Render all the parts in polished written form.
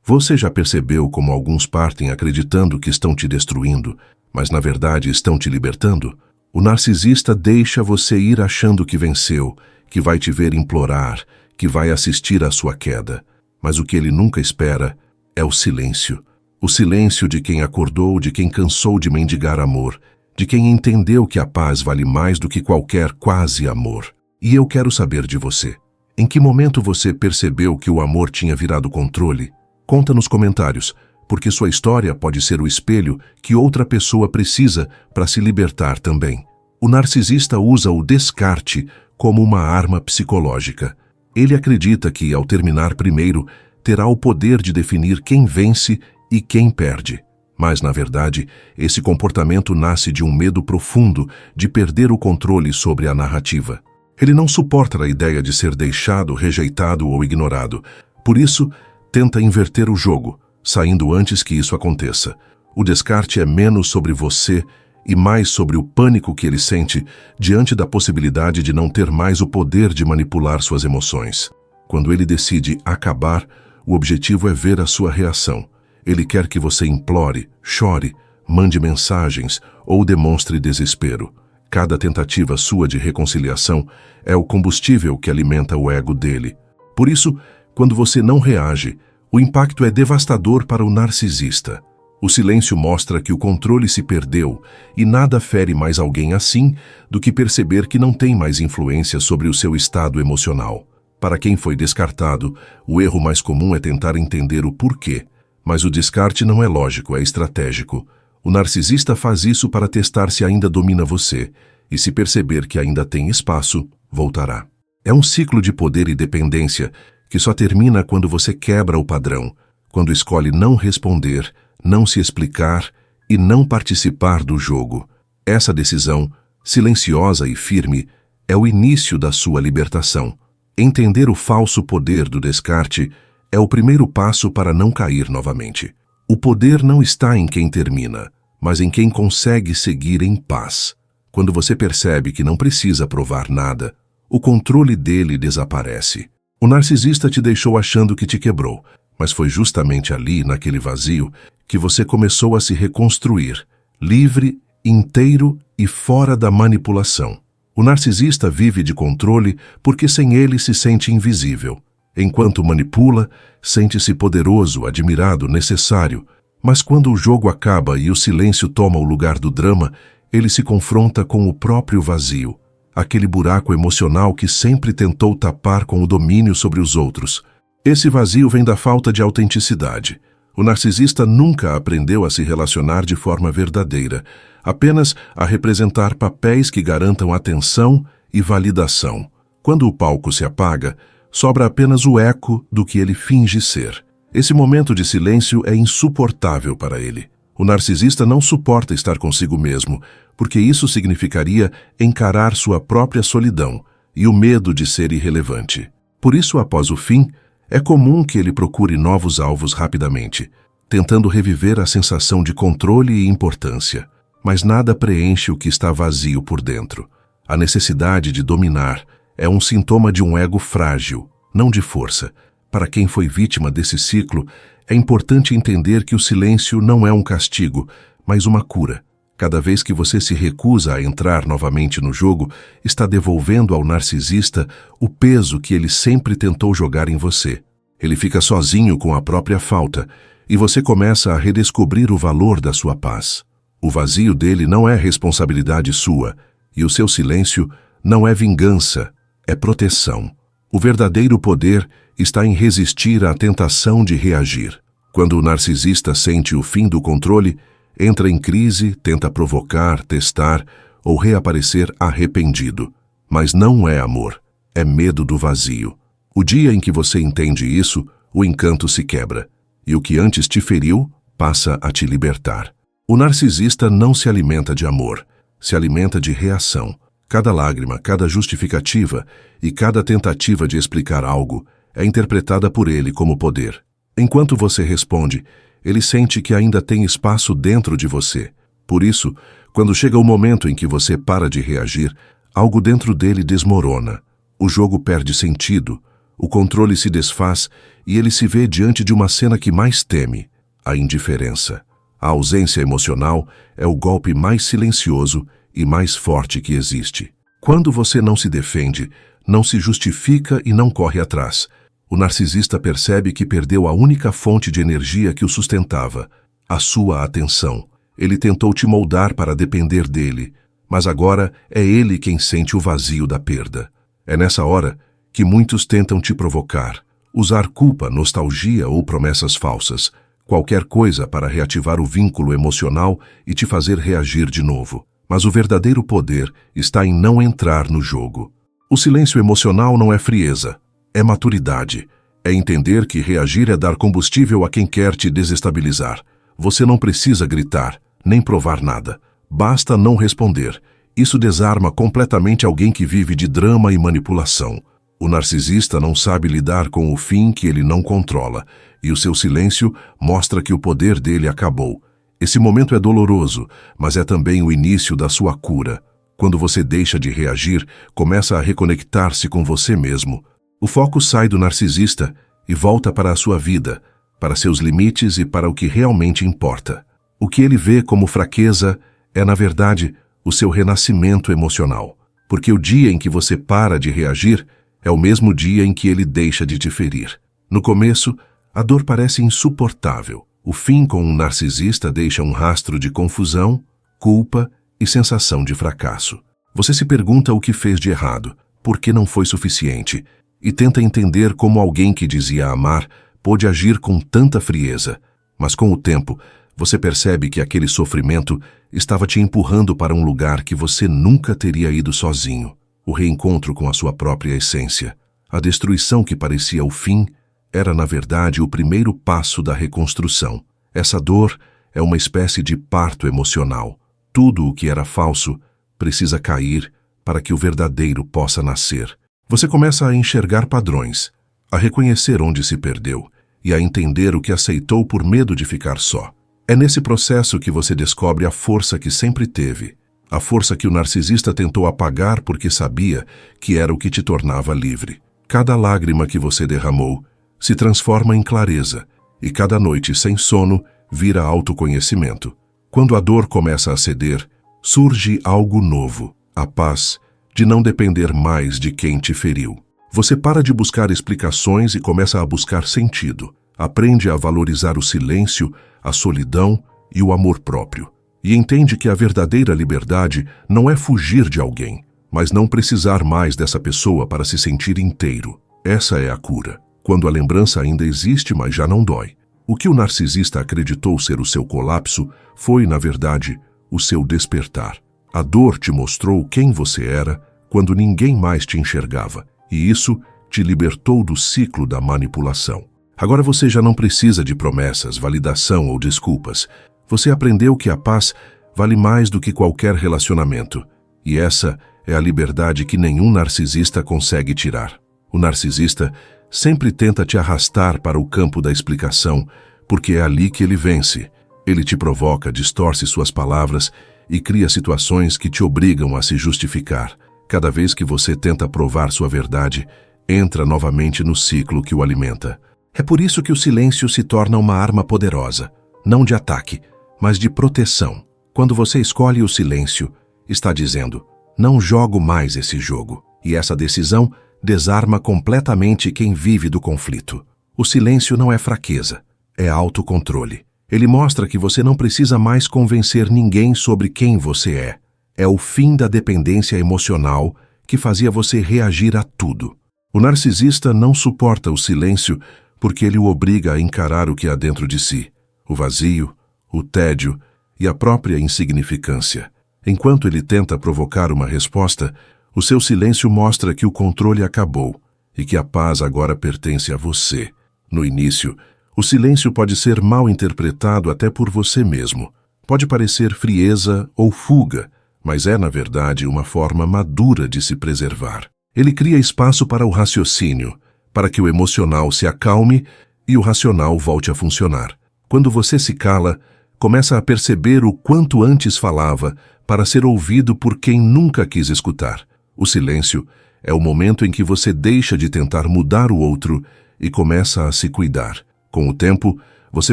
Você já percebeu como alguns partem acreditando que estão te destruindo, mas na verdade estão te libertando? O narcisista deixa você ir achando que venceu, que vai te ver implorar, que vai assistir à sua queda. Mas o que ele nunca espera é o silêncio. O silêncio de quem acordou, de quem cansou de mendigar amor, de quem entendeu que a paz vale mais do que qualquer quase amor. E eu quero saber de você. Em que momento você percebeu que o amor tinha virado controle? Conta nos comentários, porque sua história pode ser o espelho que outra pessoa precisa para se libertar também. O narcisista usa o descarte como uma arma psicológica. Ele acredita que, ao terminar primeiro, terá o poder de definir quem vence e quem perde. Mas, na verdade, esse comportamento nasce de um medo profundo de perder o controle sobre a narrativa. Ele não suporta a ideia de ser deixado, rejeitado ou ignorado. Por isso, tenta inverter o jogo, saindo antes que isso aconteça. O descarte é menos sobre você e mais sobre o pânico que ele sente diante da possibilidade de não ter mais o poder de manipular suas emoções. Quando ele decide acabar, o objetivo é ver a sua reação. Ele quer que você implore, chore, mande mensagens ou demonstre desespero. Cada tentativa sua de reconciliação é o combustível que alimenta o ego dele. Por isso, quando você não reage, o impacto é devastador para o narcisista. O silêncio mostra que o controle se perdeu e nada fere mais alguém assim do que perceber que não tem mais influência sobre o seu estado emocional. Para quem foi descartado, o erro mais comum é tentar entender o porquê. Mas o descarte não é lógico, é estratégico. O narcisista faz isso para testar se ainda domina você, e se perceber que ainda tem espaço, voltará. É um ciclo de poder e dependência que só termina quando você quebra o padrão, quando escolhe não responder, não se explicar e não participar do jogo. Essa decisão, silenciosa e firme, é o início da sua libertação. Entender o falso poder do descarte é o primeiro passo para não cair novamente. O poder não está em quem termina, mas em quem consegue seguir em paz. Quando você percebe que não precisa provar nada, o controle dele desaparece. O narcisista te deixou achando que te quebrou, mas foi justamente ali, naquele vazio, que você começou a se reconstruir, livre, inteiro e fora da manipulação. O narcisista vive de controle porque sem ele se sente invisível. Enquanto manipula, sente-se poderoso, admirado, necessário. Mas quando o jogo acaba e o silêncio toma o lugar do drama, ele se confronta com o próprio vazio, aquele buraco emocional que sempre tentou tapar com o domínio sobre os outros. Esse vazio vem da falta de autenticidade. O narcisista nunca aprendeu a se relacionar de forma verdadeira, apenas a representar papéis que garantam atenção e validação. Quando o palco se apaga, sobra apenas o eco do que ele finge ser. Esse momento de silêncio é insuportável para ele. O narcisista não suporta estar consigo mesmo, porque isso significaria encarar sua própria solidão e o medo de ser irrelevante. Por isso, após o fim, é comum que ele procure novos alvos rapidamente, tentando reviver a sensação de controle e importância. Mas nada preenche o que está vazio por dentro. A necessidade de dominar é um sintoma de um ego frágil, não de força. Para quem foi vítima desse ciclo, é importante entender que o silêncio não é um castigo, mas uma cura. Cada vez que você se recusa a entrar novamente no jogo, está devolvendo ao narcisista o peso que ele sempre tentou jogar em você. Ele fica sozinho com a própria falta, e você começa a redescobrir o valor da sua paz. O vazio dele não é responsabilidade sua, e o seu silêncio não é vingança, é proteção. O verdadeiro poder está em resistir à tentação de reagir. Quando o narcisista sente o fim do controle, entra em crise, tenta provocar, testar ou reaparecer arrependido. Mas não é amor, é medo do vazio. O dia em que você entende isso, o encanto se quebra, e o que antes te feriu passa a te libertar. O narcisista não se alimenta de amor, se alimenta de reação. Cada lágrima, cada justificativa e cada tentativa de explicar algo é interpretada por ele como poder. Enquanto você responde, ele sente que ainda tem espaço dentro de você. Por isso, quando chega o momento em que você para de reagir, algo dentro dele desmorona. O jogo perde sentido, O controle se desfaz e ele se vê diante de uma cena que mais teme: a indiferença. A ausência emocional é o golpe mais silencioso e mais forte que existe. Quando você não se defende, não se justifica e não corre atrás, o narcisista percebe que perdeu a única fonte de energia que o sustentava, a sua atenção. Ele tentou te moldar para depender dele, mas agora é ele quem sente o vazio da perda. É nessa hora que muitos tentam te provocar, usar culpa, nostalgia ou promessas falsas, qualquer coisa para reativar o vínculo emocional e te fazer reagir de novo. Mas o verdadeiro poder está em não entrar no jogo. O silêncio emocional não é frieza, é maturidade. É entender que reagir é dar combustível a quem quer te desestabilizar. Você não precisa gritar, nem provar nada. Basta não responder. Isso desarma completamente alguém que vive de drama e manipulação. O narcisista não sabe lidar com o fim que ele não controla, e o seu silêncio mostra que o poder dele acabou. Esse momento é doloroso, mas é também o início da sua cura. Quando você deixa de reagir, começa a reconectar-se com você mesmo. O foco sai do narcisista e volta para a sua vida, para seus limites e para o que realmente importa. O que ele vê como fraqueza é, na verdade, o seu renascimento emocional. Porque o dia em que você para de reagir é o mesmo dia em que ele deixa de te ferir. No começo, a dor parece insuportável. O fim com um narcisista deixa um rastro de confusão, culpa e sensação de fracasso. Você se pergunta o que fez de errado, por que não foi suficiente, e tenta entender como alguém que dizia amar pôde agir com tanta frieza. Mas com o tempo, você percebe que aquele sofrimento estava te empurrando para um lugar que você nunca teria ido sozinho. O reencontro com a sua própria essência. A destruição que parecia o fim era, na verdade, o primeiro passo da reconstrução. Essa dor é uma espécie de parto emocional. Tudo o que era falso precisa cair para que o verdadeiro possa nascer. Você começa a enxergar padrões, a reconhecer onde se perdeu e a entender o que aceitou por medo de ficar só. É nesse processo que você descobre a força que sempre teve, a força que o narcisista tentou apagar porque sabia que era o que te tornava livre. Cada lágrima que você derramou se transforma em clareza, e cada noite sem sono vira autoconhecimento. Quando a dor começa a ceder, surge algo novo, a paz de não depender mais de quem te feriu. Você para de buscar explicações e começa a buscar sentido. Aprende a valorizar o silêncio, a solidão e o amor próprio. E entende que a verdadeira liberdade não é fugir de alguém, mas não precisar mais dessa pessoa para se sentir inteiro. Essa é a cura. Quando a lembrança ainda existe, mas já não dói. O que o narcisista acreditou ser o seu colapso foi, na verdade, o seu despertar. A dor te mostrou quem você era quando ninguém mais te enxergava, e isso te libertou do ciclo da manipulação. Agora você já não precisa de promessas, validação ou desculpas. Você aprendeu que a paz vale mais do que qualquer relacionamento, e essa é a liberdade que nenhum narcisista consegue tirar. O narcisista sempre tenta te arrastar para o campo da explicação, porque é ali que ele vence. Ele te provoca, distorce suas palavras e cria situações que te obrigam a se justificar. Cada vez que você tenta provar sua verdade, entra novamente no ciclo que o alimenta. É por isso que o silêncio se torna uma arma poderosa, não de ataque, mas de proteção. Quando você escolhe o silêncio, está dizendo: não jogo mais esse jogo. E essa decisão desarma completamente quem vive do conflito. O silêncio não é fraqueza, é autocontrole. Ele mostra que você não precisa mais convencer ninguém sobre quem você é. É o fim da dependência emocional que fazia você reagir a tudo. O narcisista não suporta o silêncio porque ele o obriga a encarar o que há dentro de si, o vazio, o tédio e a própria insignificância. Enquanto ele tenta provocar uma resposta, o seu silêncio mostra que o controle acabou e que a paz agora pertence a você. No início, o silêncio pode ser mal interpretado até por você mesmo. Pode parecer frieza ou fuga, mas é, na verdade, uma forma madura de se preservar. Ele cria espaço para o raciocínio, para que o emocional se acalme e o racional volte a funcionar. Quando você se cala, começa a perceber o quanto antes falava para ser ouvido por quem nunca quis escutar. O silêncio É o momento em que você deixa de tentar mudar o outro e começa a se cuidar. Com o tempo, você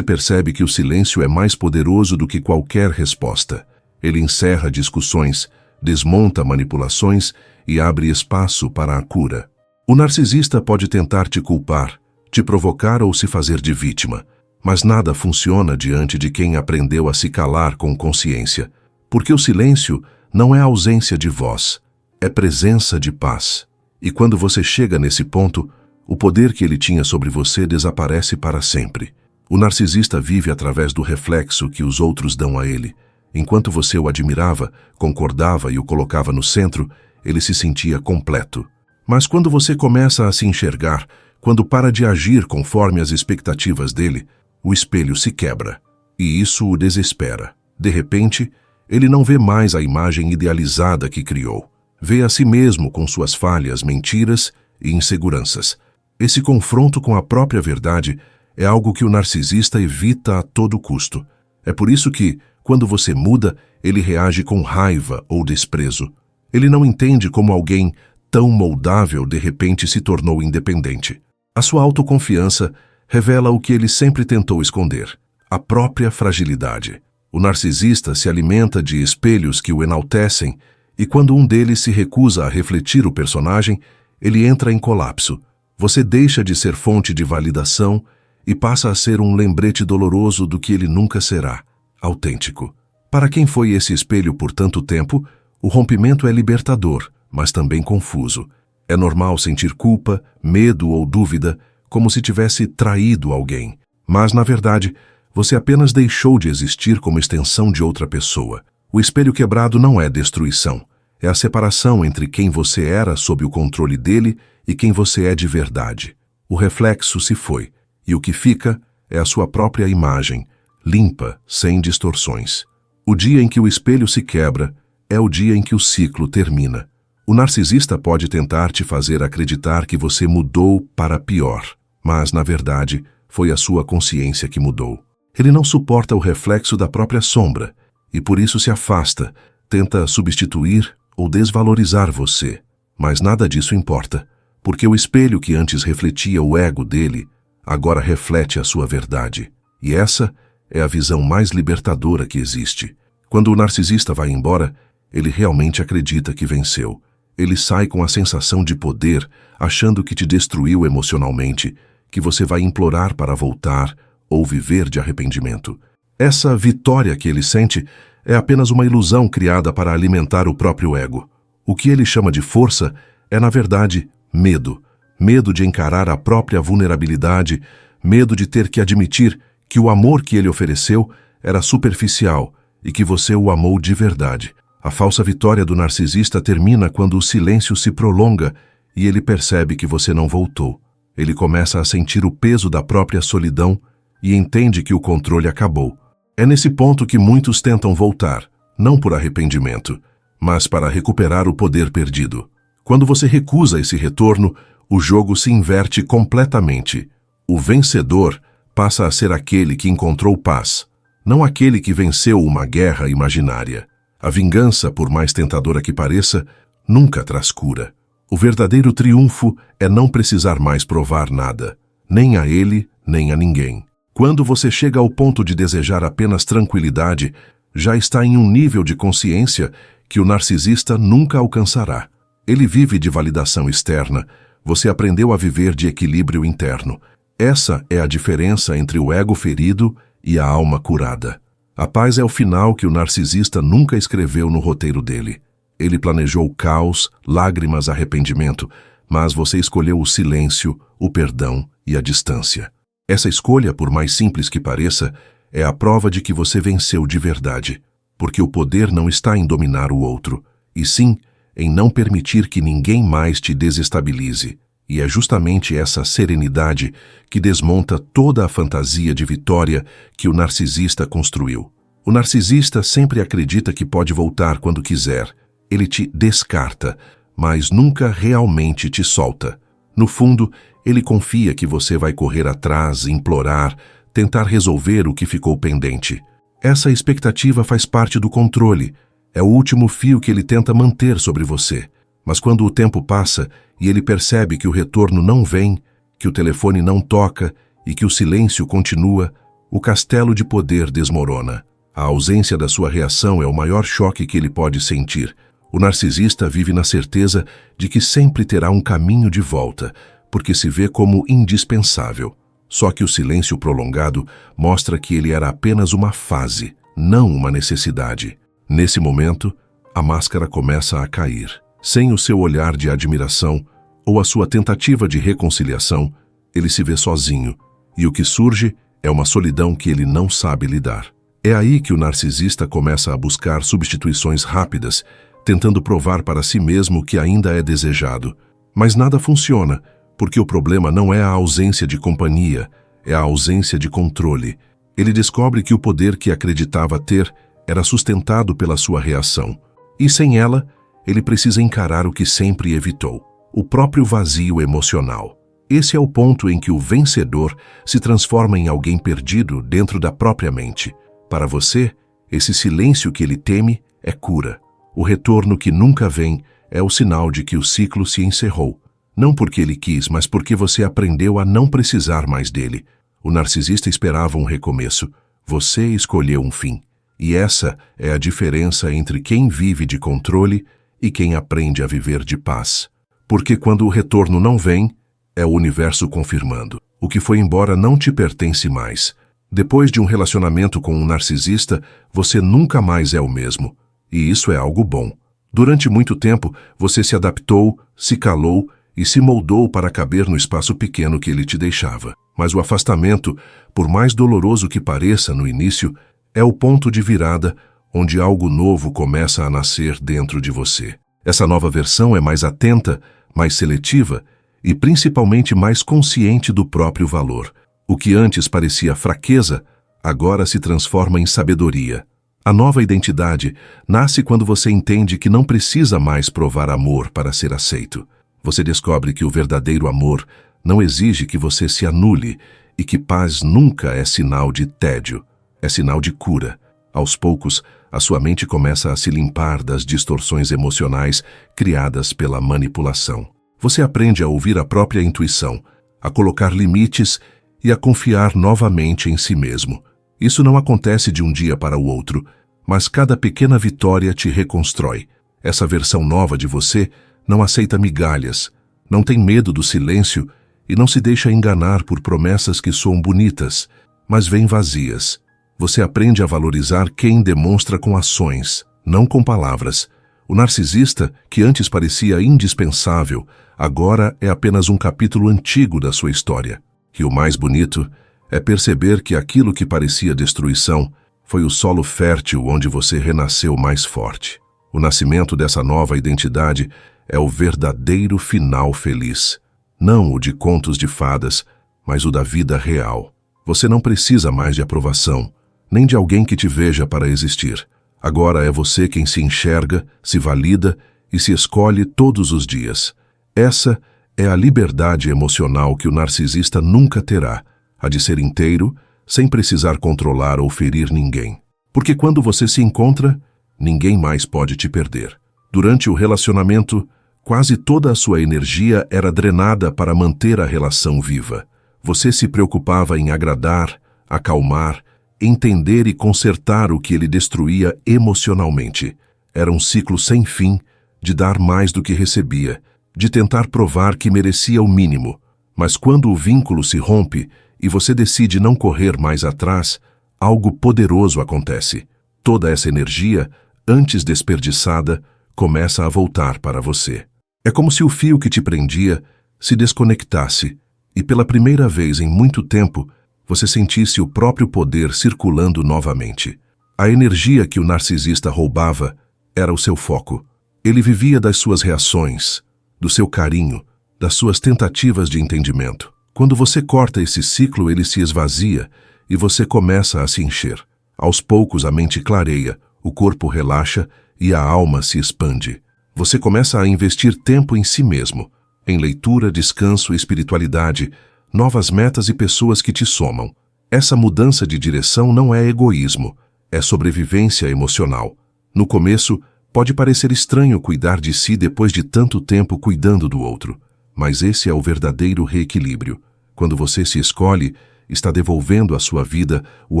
percebe que o silêncio é mais poderoso do que qualquer resposta. Ele encerra discussões, desmonta manipulações e abre espaço para a cura. O narcisista pode tentar te culpar, te provocar ou se fazer de vítima, mas nada funciona diante de quem aprendeu a se calar com consciência, porque o silêncio não é ausência de voz, é presença de paz. E quando você chega nesse ponto, o poder que ele tinha sobre você desaparece para sempre. O narcisista vive através do reflexo que os outros dão a ele. Enquanto você o admirava, concordava e o colocava no centro, ele se sentia completo. Mas quando você começa a se enxergar, quando para de agir conforme as expectativas dele, o espelho se quebra. E isso o desespera. De repente, ele não vê mais a imagem idealizada que criou. Vê a si mesmo com suas falhas, mentiras e inseguranças. Esse confronto com a própria verdade é algo que o narcisista evita a todo custo. É por isso que, quando você muda, ele reage com raiva ou desprezo. Ele não entende como alguém tão moldável de repente se tornou independente. A sua autoconfiança revela o que ele sempre tentou esconder: a própria fragilidade. O narcisista se alimenta de espelhos que o enaltecem, e quando um deles se recusa a refletir o personagem, ele entra em colapso. Você deixa de ser fonte de validação e passa a ser um lembrete doloroso do que ele nunca será: autêntico. Para quem foi esse espelho por tanto tempo, o rompimento é libertador, mas também confuso. É normal sentir culpa, medo ou dúvida, como se tivesse traído alguém. Mas, na verdade, você apenas deixou de existir como extensão de outra pessoa. O espelho quebrado não é destruição. É a separação entre quem você era sob o controle dele e quem você é de verdade. O reflexo se foi, e o que fica é a sua própria imagem, limpa, sem distorções. O dia em que o espelho se quebra é o dia em que o ciclo termina. O narcisista pode tentar te fazer acreditar que você mudou para pior, mas, na verdade, foi a sua consciência que mudou. Ele não suporta o reflexo da própria sombra e, por isso, se afasta, tenta substituir ou desvalorizar você. Mas nada disso importa, porque o espelho que antes refletia o ego dele, agora reflete a sua verdade. E essa é a visão mais libertadora que existe. Quando o narcisista vai embora, ele realmente acredita que venceu. Ele sai com a sensação de poder, achando que te destruiu emocionalmente, que você vai implorar para voltar ou viver de arrependimento. Essa vitória que ele sente é apenas uma ilusão criada para alimentar o próprio ego. O que ele chama de força é, na verdade, medo. Medo de encarar a própria vulnerabilidade, medo de ter que admitir que o amor que ele ofereceu era superficial e que você o amou de verdade. A falsa vitória do narcisista termina quando o silêncio se prolonga e ele percebe que você não voltou. Ele começa a sentir o peso da própria solidão e entende que o controle acabou. É nesse ponto que muitos tentam voltar, não por arrependimento, mas para recuperar o poder perdido. Quando você recusa esse retorno, o jogo se inverte completamente. O vencedor passa a ser aquele que encontrou paz, não aquele que venceu uma guerra imaginária. A vingança, por mais tentadora que pareça, nunca traz cura. O verdadeiro triunfo é não precisar mais provar nada, nem a ele, nem a ninguém. Quando você chega ao ponto de desejar apenas tranquilidade, já está em um nível de consciência que o narcisista nunca alcançará. Ele vive de validação externa, você aprendeu a viver de equilíbrio interno. Essa é a diferença entre o ego ferido e a alma curada. A paz é o final que o narcisista nunca escreveu no roteiro dele. Ele planejou caos, lágrimas, arrependimento, mas você escolheu o silêncio, o perdão e a distância. Essa escolha, por mais simples que pareça, é a prova de que você venceu de verdade, porque o poder não está em dominar o outro, e sim em não permitir que ninguém mais te desestabilize. E é justamente essa serenidade que desmonta toda a fantasia de vitória que o narcisista construiu. O narcisista sempre acredita que pode voltar quando quiser. Ele te descarta, mas nunca realmente te solta. No fundo, ele confia que você vai correr atrás, implorar, tentar resolver o que ficou pendente. Essa expectativa faz parte do controle. É o último fio que ele tenta manter sobre você. Mas quando o tempo passa e ele percebe que o retorno não vem, que o telefone não toca e que o silêncio continua, o castelo de poder desmorona. A ausência da sua reação é o maior choque que ele pode sentir. O narcisista vive na certeza de que sempre terá um caminho de volta, porque se vê como indispensável. Só que o silêncio prolongado mostra que ele era apenas uma fase, não uma necessidade. Nesse momento, a máscara começa a cair. Sem o seu olhar de admiração ou a sua tentativa de reconciliação, ele se vê sozinho, e o que surge é uma solidão que ele não sabe lidar. É aí que o narcisista começa a buscar substituições rápidas, tentando provar para si mesmo que ainda é desejado. Mas nada funciona, porque o problema não é a ausência de companhia, é a ausência de controle. Ele descobre que o poder que acreditava ter era sustentado pela sua reação. E sem ela, ele precisa encarar o que sempre evitou: o próprio vazio emocional. Esse é o ponto em que o vencedor se transforma em alguém perdido dentro da própria mente. Para você, esse silêncio que ele teme é cura. O retorno que nunca vem é o sinal de que o ciclo se encerrou. Não porque ele quis, mas porque você aprendeu a não precisar mais dele. O narcisista esperava um recomeço. Você escolheu um fim. E essa é a diferença entre quem vive de controle e quem aprende a viver de paz. Porque quando o retorno não vem, é o universo confirmando: o que foi embora não te pertence mais. Depois de um relacionamento com um narcisista, você nunca mais é o mesmo. E isso é algo bom. Durante muito tempo, você se adaptou, se calou e se moldou para caber no espaço pequeno que ele te deixava. Mas o afastamento, por mais doloroso que pareça no início, é o ponto de virada onde algo novo começa a nascer dentro de você. Essa nova versão é mais atenta, mais seletiva e principalmente mais consciente do próprio valor. O que antes parecia fraqueza, agora se transforma em sabedoria. A nova identidade nasce quando você entende que não precisa mais provar amor para ser aceito. Você descobre que o verdadeiro amor não exige que você se anule e que paz nunca é sinal de tédio, é sinal de cura. Aos poucos, a sua mente começa a se limpar das distorções emocionais criadas pela manipulação. Você aprende a ouvir a própria intuição, a colocar limites e a confiar novamente em si mesmo. Isso não acontece de um dia para o outro, mas cada pequena vitória te reconstrói. Essa versão nova de você não aceita migalhas, não tem medo do silêncio e não se deixa enganar por promessas que soam bonitas, mas vêm vazias. Você aprende a valorizar quem demonstra com ações, não com palavras. O narcisista, que antes parecia indispensável, agora é apenas um capítulo antigo da sua história. E o mais bonito é perceber que aquilo que parecia destruição foi o solo fértil onde você renasceu mais forte. O nascimento dessa nova identidade é o verdadeiro final feliz. Não o de contos de fadas, mas o da vida real. Você não precisa mais de aprovação, nem de alguém que te veja para existir. Agora é você quem se enxerga, se valida e se escolhe todos os dias. Essa é a liberdade emocional que o narcisista nunca terá, a de ser inteiro, sem precisar controlar ou ferir ninguém. Porque quando você se encontra, ninguém mais pode te perder. Durante o relacionamento, quase toda a sua energia era drenada para manter a relação viva. Você se preocupava em agradar, acalmar, entender e consertar o que ele destruía emocionalmente. Era um ciclo sem fim de dar mais do que recebia, de tentar provar que merecia o mínimo. Mas quando o vínculo se rompe e você decide não correr mais atrás, algo poderoso acontece. Toda essa energia, antes desperdiçada, começa a voltar para você. É como se o fio que te prendia se desconectasse e pela primeira vez em muito tempo você sentisse o próprio poder circulando novamente. A energia que o narcisista roubava era o seu foco. Ele vivia das suas reações, do seu carinho, das suas tentativas de entendimento. Quando você corta esse ciclo, ele se esvazia e você começa a se encher. Aos poucos a mente clareia, o corpo relaxa e a alma se expande. Você começa a investir tempo em si mesmo, em leitura, descanso, espiritualidade, novas metas e pessoas que te somam. Essa mudança de direção não é egoísmo, é sobrevivência emocional. No começo, Pode parecer estranho cuidar de si depois de tanto tempo cuidando do outro, mas esse é o verdadeiro reequilíbrio. Quando você se escolhe, está devolvendo à sua vida o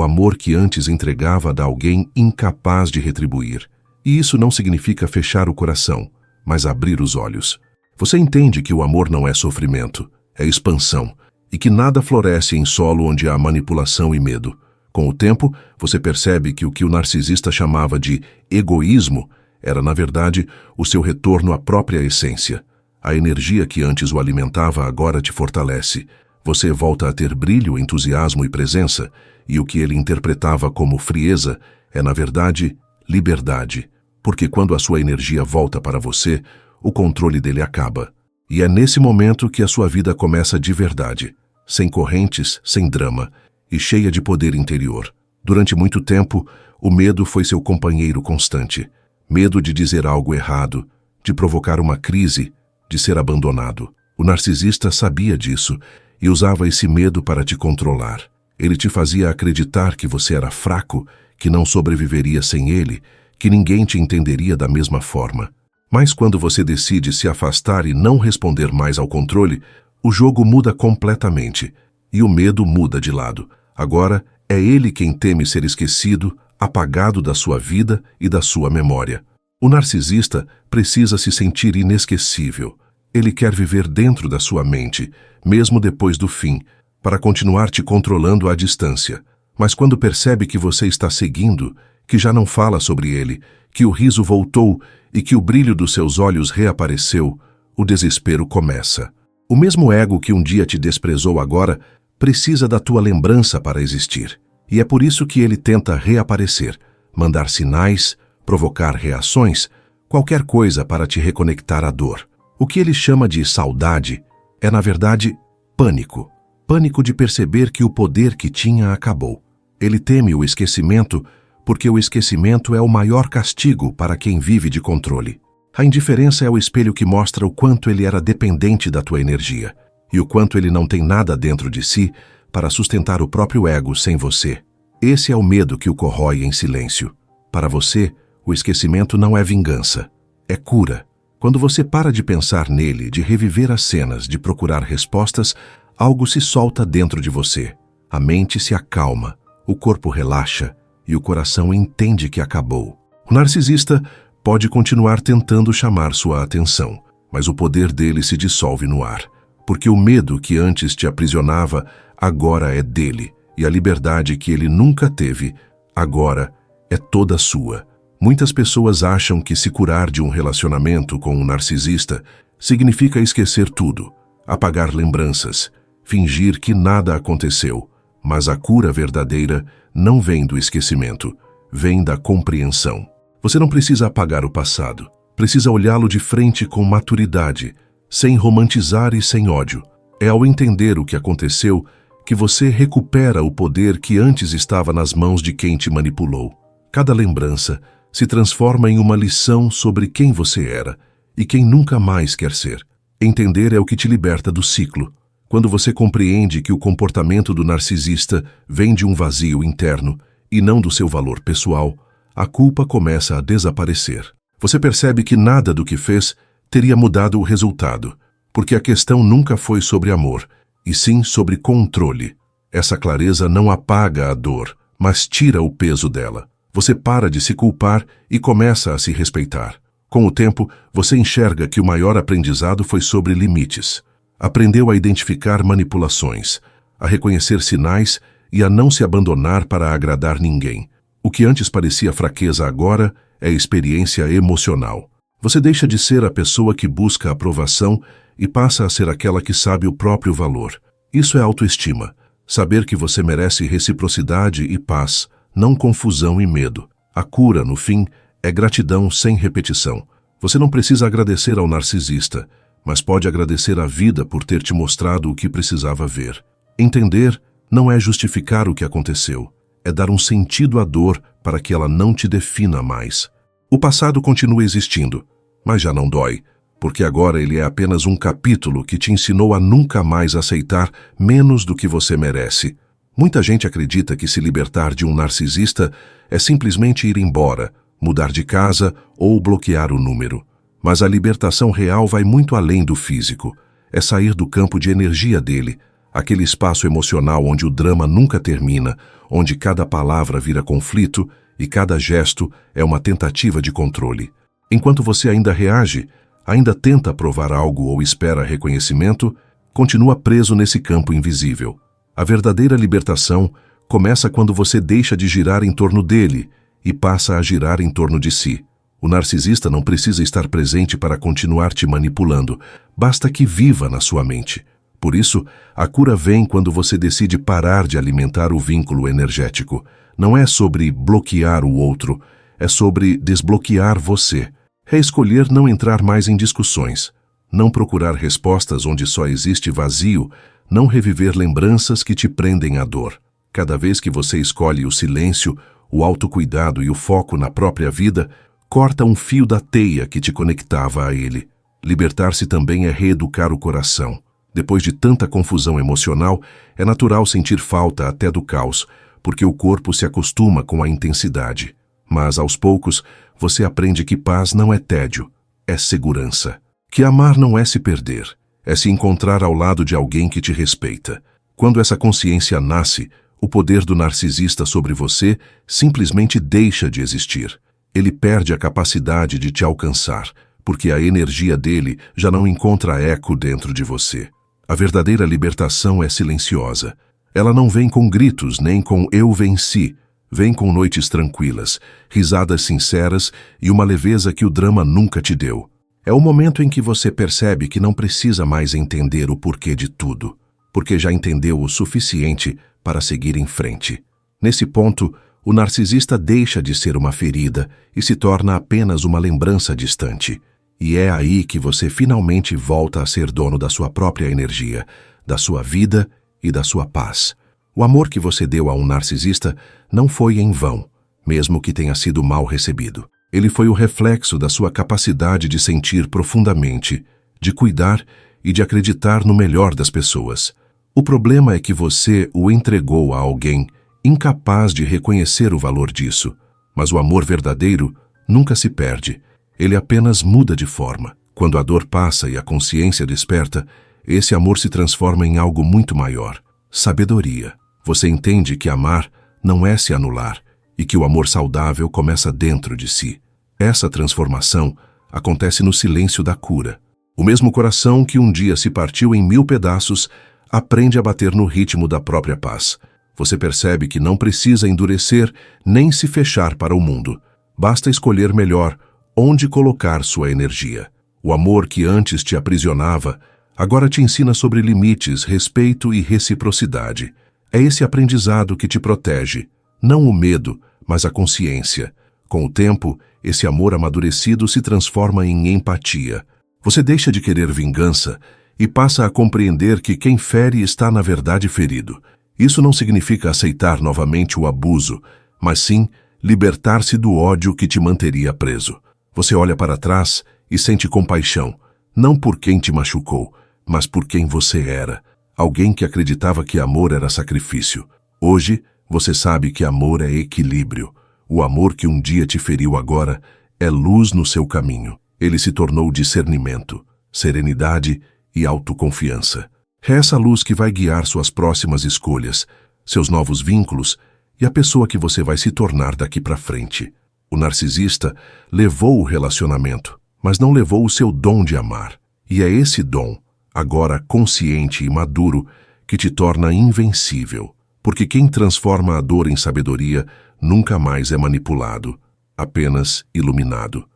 amor que antes entregava a alguém incapaz de retribuir. E isso não significa fechar o coração, mas abrir os olhos. Você entende que o amor não é sofrimento, é expansão, e que nada floresce em solo onde há manipulação e medo. Com o tempo, você percebe que o que o narcisista chamava de egoísmo era, na verdade, o seu retorno à própria essência. A energia que antes o alimentava agora te fortalece. Você volta a ter brilho, entusiasmo e presença, e o que ele interpretava como frieza é, na verdade, liberdade. Porque quando a sua energia volta para você, o controle dele acaba. E é nesse momento que a sua vida começa de verdade, sem correntes, sem drama, e cheia de poder interior. Durante muito tempo, o medo foi seu companheiro constante. Medo de dizer algo errado, de provocar uma crise, de ser abandonado. O narcisista sabia disso e usava esse medo para te controlar. Ele te fazia acreditar que você era fraco, que não sobreviveria sem ele, que ninguém te entenderia da mesma forma. Mas quando você decide se afastar e não responder mais ao controle, o jogo muda completamente e o medo muda de lado. Agora é ele quem teme ser esquecido, apagado da sua vida e da sua memória. O narcisista precisa se sentir inesquecível. Ele quer viver dentro da sua mente, mesmo depois do fim, para continuar te controlando à distância. Mas quando percebe que você está seguindo, que já não fala sobre ele, que o riso voltou e que o brilho dos seus olhos reapareceu, o desespero começa. O mesmo ego que um dia te desprezou agora precisa da tua lembrança para existir. E é por isso que ele tenta reaparecer, mandar sinais, provocar reações, qualquer coisa para te reconectar à dor. O que ele chama de saudade é, na verdade, pânico. Pânico de perceber que o poder que tinha acabou. Ele teme o esquecimento porque o esquecimento é o maior castigo para quem vive de controle. A indiferença é o espelho que mostra o quanto ele era dependente da tua energia e o quanto ele não tem nada dentro de si para sustentar o próprio ego sem você. Esse é o medo que o corrói em silêncio. Para você, o esquecimento não é vingança, é cura. Quando você para de pensar nele, de reviver as cenas, de procurar respostas, algo se solta dentro de você. A mente se acalma, o corpo relaxa e o coração entende que acabou. O narcisista pode continuar tentando chamar sua atenção, mas o poder dele se dissolve no ar, porque o medo que antes te aprisionava agora é dele, e a liberdade que ele nunca teve, agora é toda sua. Muitas pessoas acham que se curar de um relacionamento com um narcisista significa esquecer tudo, apagar lembranças, fingir que nada aconteceu. Mas a cura verdadeira não vem do esquecimento, vem da compreensão. Você não precisa apagar o passado, precisa olhá-lo de frente com maturidade, sem romantizar e sem ódio. É ao entender o que aconteceu que você recupera o poder que antes estava nas mãos de quem te manipulou. Cada lembrança se transforma em uma lição sobre quem você era e quem nunca mais quer ser. Entender é o que te liberta do ciclo. Quando você compreende que o comportamento do narcisista vem de um vazio interno e não do seu valor pessoal, a culpa começa a desaparecer. Você percebe que nada do que fez teria mudado o resultado, porque a questão nunca foi sobre amor, e sim sobre controle. Essa clareza não apaga a dor, mas tira o peso dela. Você para de se culpar e começa a se respeitar. Com o tempo, você enxerga que o maior aprendizado foi sobre limites. Aprendeu a identificar manipulações, a reconhecer sinais e a não se abandonar para agradar ninguém. O que antes parecia fraqueza agora é experiência emocional. Você deixa de ser a pessoa que busca aprovação e passa a ser aquela que sabe o próprio valor. Isso é autoestima. Saber que você merece reciprocidade e paz, não confusão e medo. A cura, no fim, é gratidão sem repetição. Você não precisa agradecer ao narcisista, mas pode agradecer à vida por ter te mostrado o que precisava ver. Entender não é justificar o que aconteceu, é dar um sentido à dor para que ela não te defina mais. O passado continua existindo, mas já não dói, porque agora ele é apenas um capítulo que te ensinou a nunca mais aceitar menos do que você merece. Muita gente acredita que se libertar de um narcisista é simplesmente ir embora, mudar de casa ou bloquear o número. Mas a libertação real vai muito além do físico. É sair do campo de energia dele, aquele espaço emocional onde o drama nunca termina, onde cada palavra vira conflito e cada gesto é uma tentativa de controle. Enquanto você ainda reage, ainda tenta provar algo ou espera reconhecimento, continua preso nesse campo invisível. A verdadeira libertação começa quando você deixa de girar em torno dele e passa a girar em torno de si. O narcisista não precisa estar presente para continuar te manipulando, basta que viva na sua mente. Por isso, a cura vem quando você decide parar de alimentar o vínculo energético. Não é sobre bloquear o outro, é sobre desbloquear você. É escolher não entrar mais em discussões, não procurar respostas onde só existe vazio, não reviver lembranças que te prendem à dor. Cada vez que você escolhe o silêncio, o autocuidado e o foco na própria vida, corta um fio da teia que te conectava a ele. Libertar-se também é reeducar o coração. Depois de tanta confusão emocional, é natural sentir falta até do caos, porque o corpo se acostuma com a intensidade. Mas, aos poucos, você aprende que paz não é tédio, é segurança. Que amar não é se perder, é se encontrar ao lado de alguém que te respeita. Quando essa consciência nasce, o poder do narcisista sobre você simplesmente deixa de existir. Ele perde a capacidade de te alcançar, porque a energia dele já não encontra eco dentro de você. A verdadeira libertação é silenciosa. Ela não vem com gritos nem com eu venci. Vem com noites tranquilas, risadas sinceras e uma leveza que o drama nunca te deu. É o momento em que você percebe que não precisa mais entender o porquê de tudo, porque já entendeu o suficiente para seguir em frente. Nesse ponto, o narcisista deixa de ser uma ferida e se torna apenas uma lembrança distante. E é aí que você finalmente volta a ser dono da sua própria energia, da sua vida e da sua paz. O amor que você deu a um narcisista não foi em vão, mesmo que tenha sido mal recebido. Ele foi o reflexo da sua capacidade de sentir profundamente, de cuidar e de acreditar no melhor das pessoas. O problema é que você o entregou a alguém incapaz de reconhecer o valor disso. Mas o amor verdadeiro nunca se perde. Ele apenas muda de forma. Quando a dor passa e a consciência desperta, esse amor se transforma em algo muito maior. Sabedoria. Você entende que amar não é se anular e que o amor saudável começa dentro de si. Essa transformação acontece no silêncio da cura. O mesmo coração que um dia se partiu em 1000 pedaços aprende a bater no ritmo da própria paz. Você percebe que não precisa endurecer nem se fechar para o mundo. Basta escolher melhor onde colocar sua energia. O amor que antes te aprisionava agora te ensina sobre limites, respeito e reciprocidade. É esse aprendizado que te protege, não o medo, mas a consciência. Com o tempo, esse amor amadurecido se transforma em empatia. Você deixa de querer vingança e passa a compreender que quem fere está na verdade ferido. Isso não significa aceitar novamente o abuso, mas sim libertar-se do ódio que te manteria preso. Você olha para trás e sente compaixão, não por quem te machucou, mas por quem você era. Alguém que acreditava que amor era sacrifício. Hoje, você sabe que amor é equilíbrio. O amor que um dia te feriu agora é luz no seu caminho. Ele se tornou discernimento, serenidade e autoconfiança. É essa luz que vai guiar suas próximas escolhas, seus novos vínculos e a pessoa que você vai se tornar daqui para frente. O narcisista levou o relacionamento, mas não levou o seu dom de amar. E é esse dom, agora consciente e maduro, que te torna invencível. Porque quem transforma a dor em sabedoria nunca mais é manipulado, apenas iluminado.